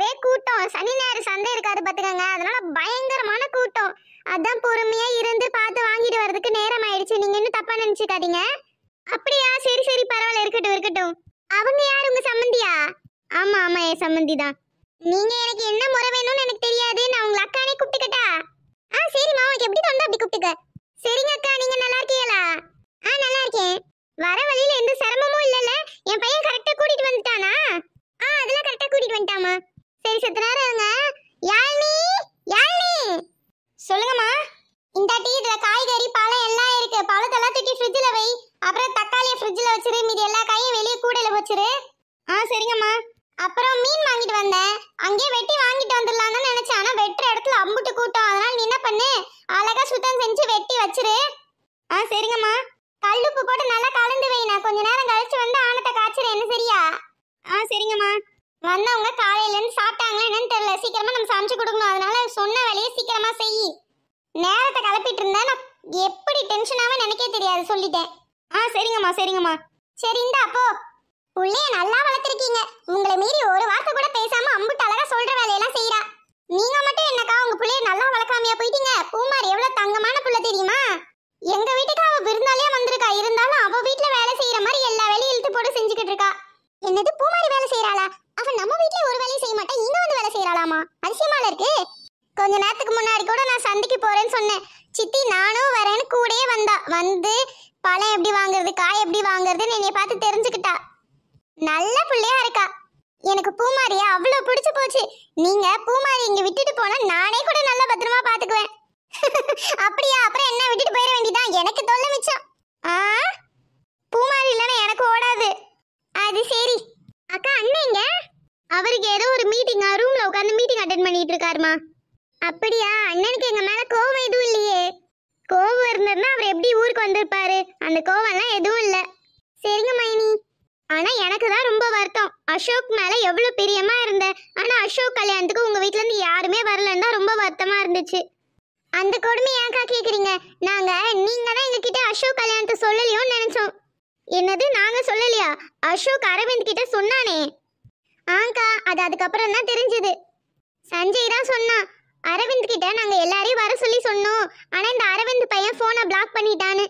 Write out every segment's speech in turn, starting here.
ஒரே கூட்டம். சனி ஞாயிறு சந்தை இருக்காது பாத்துக்கங்க, அதனால பயங்கரமான கூட்டம். அதான் பொறுமையா இருந்து பார்த்து வாங்கிட்டு வரதுக்கு நேரம் ஆயிடுச்சு. நீங்க இன்னும் தப்பா நினைச்சுக்காதீங்க. அப்படியா? சரி சரி பரவாயில்ல, இருக்கட்டும் இருக்கட்டும். அவங்க யார், உங்க சம்மந்தியா? ஆமா ஆமா, என் சம்மந்தி தான். நீங்க எனக்கு என்ன முறை வேணும்னு எனக்கு தெரியாது, நான் உங்க அக்கானே கூப்பிட்டுக்கட்டா? சரிம்மா, உனக்கு எப்படி தோணுதோ அப்படி கூப்பிட்டுக்க. சரிங்க அக்கா, நீங்க நல்லா இருக்கீங்களா? நல்லா இருக்கேன். வர வழியில எந்த சிரமமும் இல்லல? என் பையன் கரெக்டா கூட்டிட்டு வந்துட்டானா? அதெல்லாம் கரெக்டா கூட்டிட்டு வந்துட்டாமா. சரி சத்த நேரம் இருங்க. யாழ்னி யாழ்னி. சொல்லுங்கம்மா. இந்த டீ இதுல காய்கறி பழம் எல்லாம் இருக்கு. பழத்தெல்லாம் தூக்கி ஃப்ரிட்ஜ்ல வை. அப்புறம் தக்காளியை ஃப்ரிட்ஜ்ல வச்சிரு. மீதி எல்லா காயும் வெளியே கூடையில வச்சிரு. சரிங்கம்மா. அப்புறம் மீன் வாங்கிட்டு வந்தேன். அங்கேயே வெட்டி வாங்கிட்டு வந்துடலாம்னு நினைச்சேன். ஆனா வெட்டுற இடத்துல அம்புட்டு கூட்டம். அதனால நீ என்ன பண்ணு, அழகா சுத்தம் செஞ்சு வெட்டி வச்சிரு. சரிங்கம்மா. கல்லுப்பு போட்டு நல்லா கலந்து வை. நான் கொஞ்ச நேரம் கழிச்சு வந்து ஆனத்தை காய்ச்சிறேன். என்ன சரியா? சரிங்கம்மா. வந்தவங்க காலையில இருந்து சாப்பிட்டாங்களா என்னன்னு தெரியல. சீக்கிரமா நம்ம சமைச்சு கொடுக்கணும். அதனால சொன்ன வேலையை சீக்கிரமா செய். நேரத்தை கிளப்பிட்டு இருந்தேன். நான் எப்படி டென்ஷனாவே நினைக்கே தெரியாது, சொல்லிட்டேன். சரிங்கம்மா சரிங்கம்மா. சரி இந்த அப்போ புள்ளைய நல்லா வளர்த்திருக்கீங்க. உங்களை மீறி ஒரு வார்த்தை கூட பேசாம அம்புட்டு அழகா சொல்ற வேலையெல்லாம் செய்யறா. நீங்க மட்டும் என்னக்கா உங்க புள்ளைய நல்லா வளர்க்காமையா போயிட்டீங்க? பூமாரி எவ்வளவு தங்கமான புள்ள தெரியுமா? எங்க வீட்டுக்கு அவ விருந்தாளியா வந்திருக்கா. இருந்தாலும் அவ வீட்டுல வேலை செய்யற மாதிரி எல்லா வேலையும் இழுத்து போட்டு செஞ்சுக்கிட்டு இருக்கா. என்னது, பூமாரி வேலை செய்யறாளா? அவ நம்ம வீட்டுல ஒரு வேலையும் செய்ய மாட்டா, இங்க வந்து வேலை செய்யறாளாமா? அதிசயமால இருக்கு. கொஞ்ச நேரத்துக்கு முன்னாடி கூட நான் சந்தைக்கு போறேன்னு சொன்னேன். சித்தி நானும் வரேன்னு கூடயே வந்தா. வந்து பழம் எப்படி வாங்குறது, காய் எப்படி வாங்குறதுன்னு என்னைய பார்த்து தெரிஞ்சுக்கிட்டா. நல்ல பிள்ளையா இருக்கா. எனக்கு பூமாரியா அவ்வளவு பிடிச்சு போச்சு. நீங்க பூமாரி இங்க விட்டுட்டு போனா நானே கூட நல்லா பத்திரமா பாத்துக்குவேன். அப்படியா? அப்புறம் என்ன, விட்டுட்டு போயிட வேண்டியதான். எனக்கு தொல்லை மிச்சம். பூமாரி இல்லைன்னா எனக்கு ஓடாது. அது சரி. அக்கா அண்ணங்க அவருக்கு ஏதோ ஒரு மீட்டிங், ரூம்ல உட்காந்து மீட்டிங் அட்டென்ட் பண்ணிட்டு இருக்காருமா. அப்படியா? அண்ணனுக்கு எங்க மேல கோவம் எதுவும் இல்லையே? கோவம் இருந்ததுன்னா அவர் எப்படி ஊருக்கு வந்திருப்பாரு? அந்த கோவம்லாம் எதுவும் இல்ல. சரிங்க மைனி. ஆனா எனக்கு தான் ரொம்ப வருத்தம். அசோக் மேல எவ்வளவு பிரியமா இருந்தேன். ஆனா அசோக் கல்யாணத்துக்கு உங்க வீட்ல இருந்து யாருமே வரலன்னு தான் ரொம்ப வருத்தமா இருந்துச்சு. அந்த கொடுமை ஏன்க்கா கேக்குறீங்க? நாங்க நீங்க தான் எங்க கிட்ட அசோக் கல்யாணத்தை சொல்லலையோன்னு நினைச்சோம். என்னது, நாங்க சொல்லலையா? அசோக் அரவிந்த் கிட்ட சொன்னானே. அது அதுக்கப்புறம் தான் தெரிஞ்சது. சஞ்சய் தான் சொன்னான். அரவிந்த் கிட்ட நாங்க எல்லாரையும் வர சொல்லி சொன்னோம். ஆனா இந்த அரவிந்த் பையன் போனை பிளாக் பண்ணிட்டான்னு.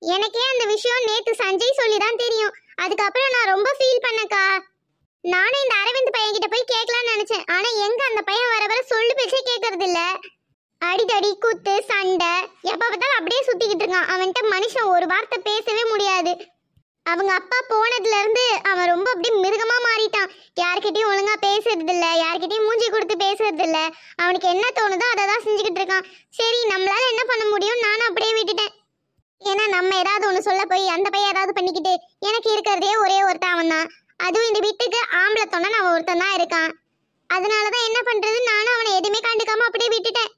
எனக்கே அந்த விஷயம் நேத்து சஞ்சய் சொல்லி தான் தெரியும். அதுக்கப்புறம் நான் ரொம்ப ஃபீல் பண்ணக்கா. நானும் இந்த அரவிந்த் பையன் கிட்ட போய் கேட்கலாம்னு நினைச்சேன். ஆனா எங்க அந்த பையன் வர வர சொல்லு பேச்சே கேட்கறது இல்ல. அடிதடி குத்து சண்டை எப்ப பார்த்தாலும் அப்படியே சுத்திக்கிட்டு இருக்கான். அவன்கிட்ட மனுஷன் ஒரு வார்த்தை பேசவே முடியாது. அவங்க அப்பா போனதுல இருந்து அவன் ரொம்ப அப்படியே மிருகமா மாறிட்டான். யார்கிட்டயும் ஒழுங்கா பேசுறது இல்ல, யார்கிட்டயும் மூஞ்சி கொடுத்து பேசுறது இல்ல. அவனுக்கு என்ன தோணுதோ அதை தான் செஞ்சுக்கிட்டு இருக்கான். சரி, நம்மளால என்ன பண்ண முடியும்? நானும் அப்படியே விட்டுட்டேன். ஏன்னா நம்ம ஏதாவது ஒண்ணு சொல்ல போய் அந்த பையன் ஏதாவது பண்ணிக்கிட்டு, எனக்கு இருக்கிறதே ஒரே ஒருத்தன் அவன் தான். அதுவும் இந்த வீட்டுக்கு ஆம்பளை தொண்டை அவன் ஒருத்தன் தான் இருக்கான். அதனாலதான் என்ன பண்றது, நானும் அவனை எதுவுமே கண்டுக்காம அப்படியே விட்டுட்டேன்.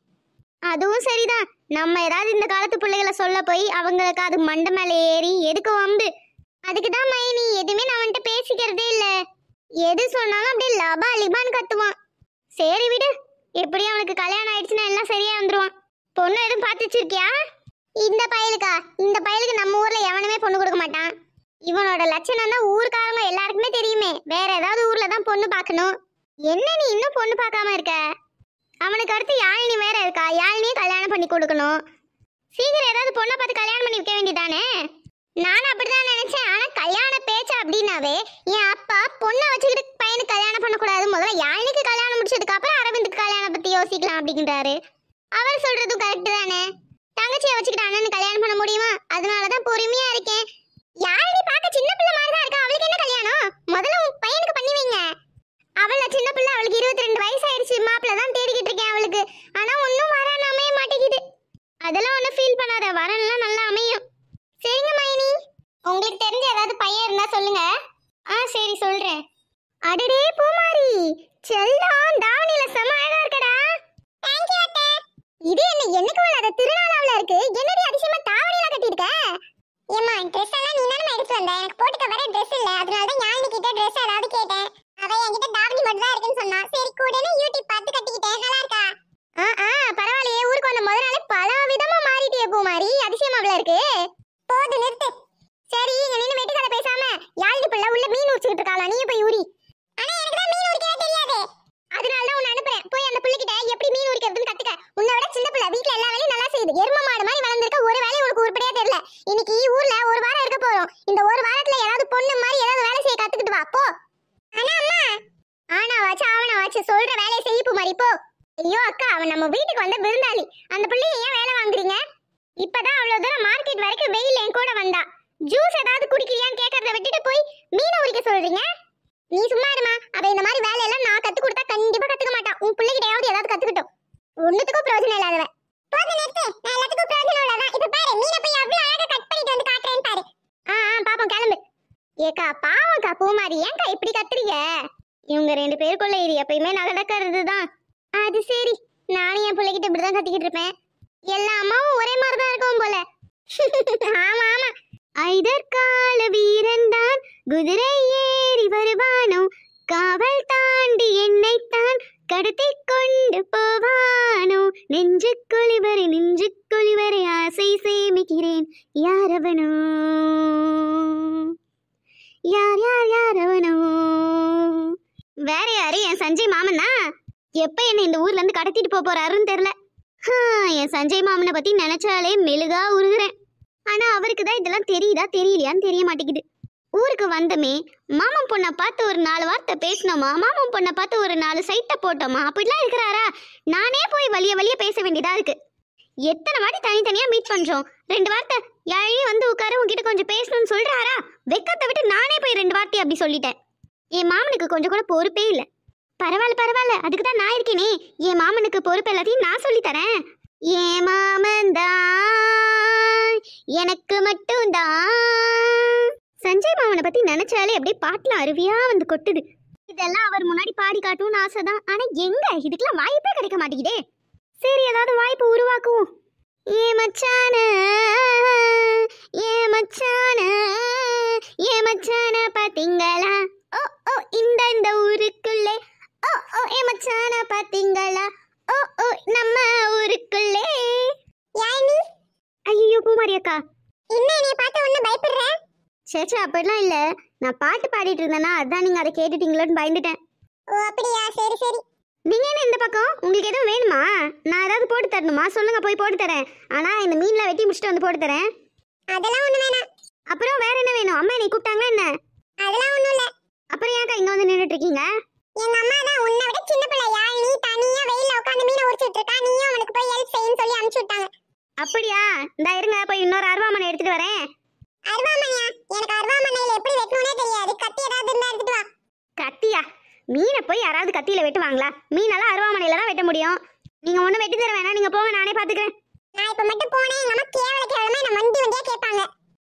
அதுவும் சரிதான். நம்ம ஏதாவது இந்த காலத்து பிள்ளைகளை சொல்ல போய் அவங்களுக்கு அது மண்டை மேல ஏறி எதுக்கு வம்பு. அதுக்குதான் மைனி எதுவுமே நான் அவன்கிட்ட பேசிக்கிறதே இல்ல. எது சொன்னாலும் அப்படியே லபா லிபான்னு கத்துவான். சரி விடு, எப்படியும் அவனுக்கு கல்யாணம் ஆயிடுச்சுன்னா எல்லாம் சரியா வந்துருவான். பொண்ணு எதுவும் பார்த்து வச்சிருக்கியா? இந்த பயலுக்கா? இந்த பயலுக்கு நம்ம ஊர்ல எவனுமே பொண்ணு கொடுக்க மாட்டான். இவனோட லட்சணம் தான் ஊருக்காரங்க எல்லாருக்குமே தெரியுமே. வேற ஏதாவது ஊர்ல தான் பொண்ணு பார்க்கணும். என்ன நீ இன்னும் பொண்ணு பார்க்காம இருக்க? அவனுக்கு அடுத்து யாழினி வேற இருக்கா. யாழினியே கல்யாணம் பண்ணி கொடுக்கணும். சீக்கிரம் ஏதாவது பொண்ணை பார்த்து கல்யாணம் பண்ணி வைக்க வேண்டியதானே? நானும் அப்படிதான் நினைச்சேன். ஆனா கல்யாண பேச்சு அப்படின்னாவே என் அப்பா பொண்ணை வச்சுக்கிட்டு பையனுக்கு கல்யாணம் பண்ணக்கூடாது, முதல்ல யாழினிக்கு கல்யாணம் முடிச்சதுக்கு அப்புறம் அரவிந்துக்கு கல்யாணம் பத்தி யோசிக்கலாம் அப்படிங்கிறாரு. அவர் சொல்றதும் கரெக்ட் தானே. தங்கச்சியை வச்சுக்கிட்டு அண்ணனுக்கு கல்யாணம் பண்ண முடியுமா? அதனாலதான் பொறுமையா இருக்கேன். யாழினி பார்க்க சின்ன பிள்ளை மாதிரி தான் இருக்கா. அவளுக்கு என்ன கல்யாணம்? முதல்ல உன் பையனுக்கு பண்ணி வைங்க. அவள சின்ன பிள்ளை, அவளுக்கு 22 வயசு ஆயிடுச்சு. மாப்பிள்ள தான் தேடிக்கிட்டு இருக்கேன் அவளுக்கு. ஆனா ஒன்னும் வரன் அமைய மாட்டேங்குது. அதெல்லாம் ஒன்னும் ஃபீல் பண்ணாத, வரன்லாம் நல்லா அமையும். சரிங்க மைனி, உங்களுக்கு தெரிஞ்ச ஏதாவது பையன் இருந்தா சொல்லுங்க. சரி சொல்றேன். அடடே பூமாரி செல்லம், தாவணியில செம அழகா இருக்கடா. தேங்க் யூ அத்தை. இது என்ன என்னைக்கு வராத திருநாளாவுல இருக்கு. என்னடி அதிசயமா தாவணியில கட்டிருக்க? ஏமா Dress எல்லாம் நீ தானே எடுத்து வந்த. எனக்கு போட்டுக்க வர Dress இல்ல. அதனால தான் யாழினி கிட்ட Dress ஏதாவது கேட்டேன். அவ என்கிட்ட தாவணி மட்டும் தான் இருக்குன்னு சொன்னா. சரி கூடனே யூடியூப் பார்த்து கட்டிக்கிட்டேன். நல்லா இருக்கா? பரவாயில்லையே. ஊருக்கு வந்த முதல் நாளே பல விதமா மாறிட்டியே பூமாரி. அதிசயமாவில இருக்கு. போது நிறுத்து. சரி இங்க நின்னு வெட்டி கதை பேசாம யாழினி பிள்ளை உள்ள மீன் உரிச்சுக்கிட்டு இருக்காளா, நீ போய் ஊரி. ஆனா எனக்கு தான் மீன் உரிக்கவே தெரியாது. அதனால ஆச்சு, சொல்ற வேலையை செய்ய பூமாரி போ. ஐயோ அக்கா, அவன் நம்ம வீட்டுக்கு வந்த விருந்தாளி, அந்த பிள்ளைய ஏன் வேலை வாங்குறீங்க? இப்பதான் அவ்வளவு தூரம் மார்க்கெட் வரைக்கும் வெயில் என் கூட வந்தா. ஜூஸ் ஏதாவது குடிக்கிறியான்னு கேட்கறத விட்டுட்டு போய் மீனை உரிக்க சொல்றீங்க. நீ சும்மா இருமா. அவ இந்த மாதிரி வேலையெல்லாம் நான் கத்து கொடுத்தா கண்டிப்பா கத்துக்க மாட்டான். உன் பிள்ளைகிட்டயாவது ஏதாவது கத்துக்கிட்டோம். ஒண்ணுத்துக்கும் பிரயோஜனம் இல்லாதவன். போது நிறுத்து, நான் எல்லாத்துக்கும் பிரயோஜனம் உள்ளதான். இப்ப பாரு, மீனை போய் அவ்வளவு அழகா கட் பண்ணிட்டு வந்து காட்டுறேன்னு பாரு. பாப்போம், கிளம்பு. ஏக்கா பாவம்க்கா பூமாரி, ஏன்க்கா இப்படி கத்துறீங்க? இவங்க 2 பேருக்குள்ள இது எப்பயுமே நடக்கிறது தான். அது சரி, நானும் என் பிள்ளைகிட்ட இப்படிதான் கத்திக்கிட்டு இருப்பேன். எல்லா அம்மாவும் ஒரே மாதிரிதான் இருக்கும் போல. ஆமா ஆமா. ஐதற்கால வீரன் தான் குதிரை ஏறி வருவானோ, காவல் தாண்டி என்னைத்தான் கடத்தி கொண்டு போவானோ, நெஞ்சுக்குழிவரை ஆசை சேமிக்கிறேன், யாரவனோ யார் யார் யாரவனோ. வேற யாரு? என் சஞ்சய் மாமன் தான். எப்ப என்ன இந்த ஊர்ல இருந்து கடத்திட்டு போறாருன்னு தெரியல. என் சஞ்சய் மாமனை பத்தி நினைச்சாலே மெழுகா உருகுறேன். ஆனா அவருக்கு தான் இதெல்லாம் தெரியுதா தெரியலையான்னு தெரிய மாட்டேங்குது. ஊருக்கு வந்தமே மாமன் பொண்ணை பார்த்து ஒரு 4 வார்த்தை பேசணுமா, மாமன் பொண்ணை பார்த்து ஒரு 4 சைட்டை போட்டோமா, அப்படிலாம் இருக்கிறாரா? நானே போய் வலிய பேச வேண்டியதா இருக்கு. எத்தனை வாட்டி தனித்தனியா மீட் பண்றோம். 2 வார்த்தை யாழி வந்து உட்கார உங்ககிட்ட கொஞ்சம் பேசணும்னு சொல்றாரா? வெக்கத்தை விட்டு நானே போய் 2 வார்த்தை அப்படி சொல்லிட்டேன். என் மாமனுக்கு கொஞ்சம் கூட பொறுப்பே இல்லை. பரவாயில்ல, அதுக்கு தான் நான் இருக்கேனே. என் மாமனுக்கு பொறுப்பு எல்லாத்தையும் நான் சொல்லி தரேன். என் மாமன் தான் எனக்கு மட்டும் தான். சஞ்சய் மாமனை பத்தி நினைச்சாலே அப்படியே பாட்டுல அருவியா வந்து கொட்டுது. இதெல்லாம் அவர் முன்னாடி பாடி காட்டணும்னு ஆசைதான். ஆனா எங்க, இதுக்கெல்லாம் வாய்ப்பே கிடைக்க மாட்டேங்குதே. சரி, ஏதாவது வாய்ப்பு உருவாக்குவோம். ஏ மச்சான பாத்தீங்களா? ஓ இந்த ஊருக்குள்ளே. ஓ ஏ மச்சான பாத்தீங்களா? ஓ நம்ம ஊருக்குள்ளே. யானி, ஐயோ பூமாரி அக்கா, என்ன என்னைய பார்த்து ஒண்ணு பயப்படுற? சேச்சா, அப்படிலாம் இல்ல. நான் பாட்டு பாடிட்டு இருந்தேனா, அதான் நீங்க அதை கேட்டுட்டீங்களோன்னு பயந்துட்டேன். ஓ அப்படியா, சரி சரி. நீங்க என்ன இந்த பக்கம்? உங்களுக்கு எதுவும் வேணுமா? நான் ஏதாவது போட்டு தரணுமா? சொல்லுங்க, போய் போட்டு தரேன். ஆனா இந்த மீன்லாம் வெட்டி முடிச்சுட்டு வந்து போட்டு தரேன். அதெல்லாம் ஒண்ணு வேணாம். அப்புறம் வேற என்ன வேணும்? அம்மா நீ கூப்பிட்டாங்களா என்ன? அதெல்லாம் ஒண்ணும் இல்ல. அப்புறம் ஏன்க்கா இங்க வந்து நின்னுட்டு இருக்கீங்க? எங்க அம்மா தான் உன்னை விட சின்ன பிள்ளையா, நீ தனியா வெயில்ல உட்கார்ந்து மீனை உரிச்சிட்டு இருக்கா, நீயும் அவனுக்கு போய் ஹெல்ப் செய்யன்னு சொல்லி அனுப்பிச்சு விட்டாங்க. அப்படியா? இந்த இருங்க, போய் இன்னொரு அருவாமனை எடுத்துட்டு வரேன். அருவாமனையா? எனக்கு அருவாமனையில எப்படி வெட்டணும்னே தெரியாது. கத்தி ஏதாவது இருந்தா எடுத்துட்டு வா. கத்தியா? மீனை போய் யாராவது கத்தியில வெட்டுவாங்களா? மீனெல்லாம் அருவாமனையில தான் வெட்ட முடியும். நீங்க ஒண்ணு வெட்டி தர வேணாம், நீங்க போங்க, நானே பாத்துக்கிறேன். நான் இப்ப மட்டும் போனேன், எங்க அம்மா கேவலமா என்ன வண்டியா கேட்பாங்க.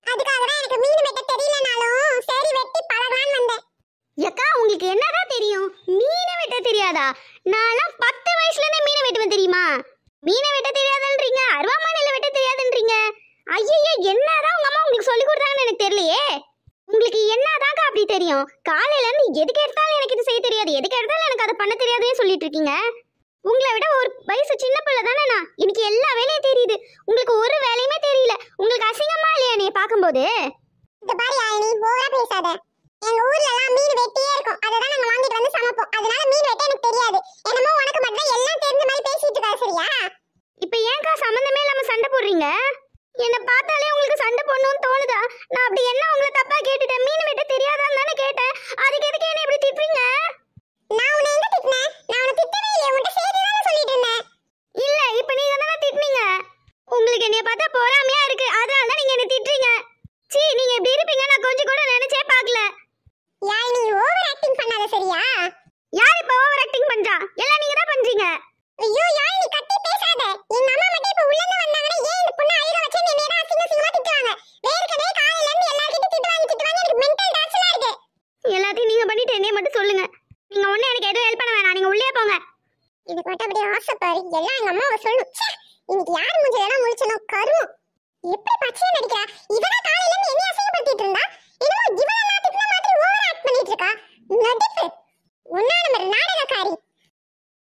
அதுக்காக தான் எனக்கு மீன் வெட்ட தெரியலனாலும் சரி வெட்டி பழகலான்னு வந்தேன். ஏக்கா, உங்களுக்கு என்னதான் தெரியும்? மீனை வெட்ட தெரியாதா? நான்லாம் 10 வயசுல இருந்தே மீனை வெட்டுவேன் தெரியுமா? மீனை வெட்ட தெரியாதுன்றீங்க, அருவாமனையில வெட்ட தெரியாதுன்றீங்க. ஐயே, என்னதான் உங்க அம்மா உங்களுக்கு சொல்லி கொடுத்தாங்கன்னு எனக்கு தெரியலையே. உங்களுக்கு என்னதாக்கா அப்படி தெரியும்? காலையில இருந்து எதுக்கு எடுத்தாலும் எனக்கு இது செய்ய தெரியாது, எதுக்கு எடுத்தாலும் எனக்கு அதை பண்ண தெரியாதுன்னு சொல்லிட்டு இருக்கீங்க. உங்களை விட ஒரு வயசு சின்ன பிள்ளை தானே நான். எனக்கு எல்லா வேலையும் தெரியுது, உங்களுக்கு ஒரு வேலையுமே தெரியல. உங்களுக்கு அசிங்கமா இல்லையா நீ பாக்கும்போது? இந்த பாரு யாழினி, ஓவரா பேசாத. எங்க ஊர்ல எல்லாம் மீன் வெட்டியே இருக்கும், அததான் நாங்க வாங்கிட்டு வந்து சமைப்போம். அதனால மீன் வெட்ட எனக்கு தெரியாது. என்னமோ உனக்கு மட்டும் எல்லாம் தெரிஞ்ச மாதிரி பேசிட்டு இருக்கா, சரியா? இப்ப ஏன்க்கா சம்பந்தமே இல்லாம சண்டை போடுறீங்க? என்ன பார்த்தாலே உங்களுக்கு சண்டை போடணும்னு தோணுதா? நான் அப்படி என்ன உங்களை தப்பா கேட்டுட்டேன்? மீன் வெட்ட தெரியாதான்னு தானே கேட்டேன். அதுக்கு எதுக்கு என்ன இப்படி திட்டுறீங்க? நான் உன்னை எங்க திட்டினேன்? நான் உன்னை திட்டவே இல்லையே, உன்கிட்ட சரிதானே சொல்லிட்டு இருந்தேன். இல்ல, இப்ப நீங்க தானே திட்டுனீங்க. உங்களுக்கு என்னைய பார்த்தா பொறாமையா இருக்கு, அதனால தான் நீங்க என்ன திட்டுறீங்க. சீ, நீங்க இப்படி இருப்பீங்க நான் கொஞ்சம் கூட நினைச்சே பார்க்கல. யாய், நீ ஓவர் ஆக்டிங் பண்ணாத, சரியா? யார் இப்ப ஓவர் ஆக்டிங் பண்றா? எல்லாம் நீங்க தான் பண்றீங்க. ஐயோ யாய், நீ கத்தி பேசாத. எங்க அம்மா மட்டும் இப்ப உள்ள இருந்து வந்தாங்கன்னா ஏன் இந்த பொண்ணு அழுக வச்சு நீ நேரா அசிங்கமா திட்டுவாங்க. வேர்க்கவே காலையில இருந்து எல்லார்கிட்ட திட்டு வாங்கி எனக்கு மென்டல் டார்ச்சரா இருக்கு. எல்லாத்தையும் நீங்க பண்ணிட்டு என்னைய மட்டும் சொல்லுங்க. நீங்க ஒண்ணு எனக்கு எதுவும் ஹெல்ப் பண்ண வேணாம், நீங்க உள்ளே போங்க. இதுக்கு மட்டும் அப்படியே ஆசை பாரு, எல்லாம் எங்க அம்மாவை சொல்லும். இன்னைக்கு யார் மூஞ்சிலாம் முழிச்சனோ கருமம். எப்படி பச்சையா நடிக்கிறா? இவனா காலையில இருந்து என்னைய அசிங்கப்படுத்திட்டு இருந்தா, என்னமோ இவள நான் திட்டுன மாதிரி ஓவர் ஆக்ட் பண்ணிட்டு இருக்கா. நடிப்பு. ஒன்னா நம்பர் நாடகக்காரி.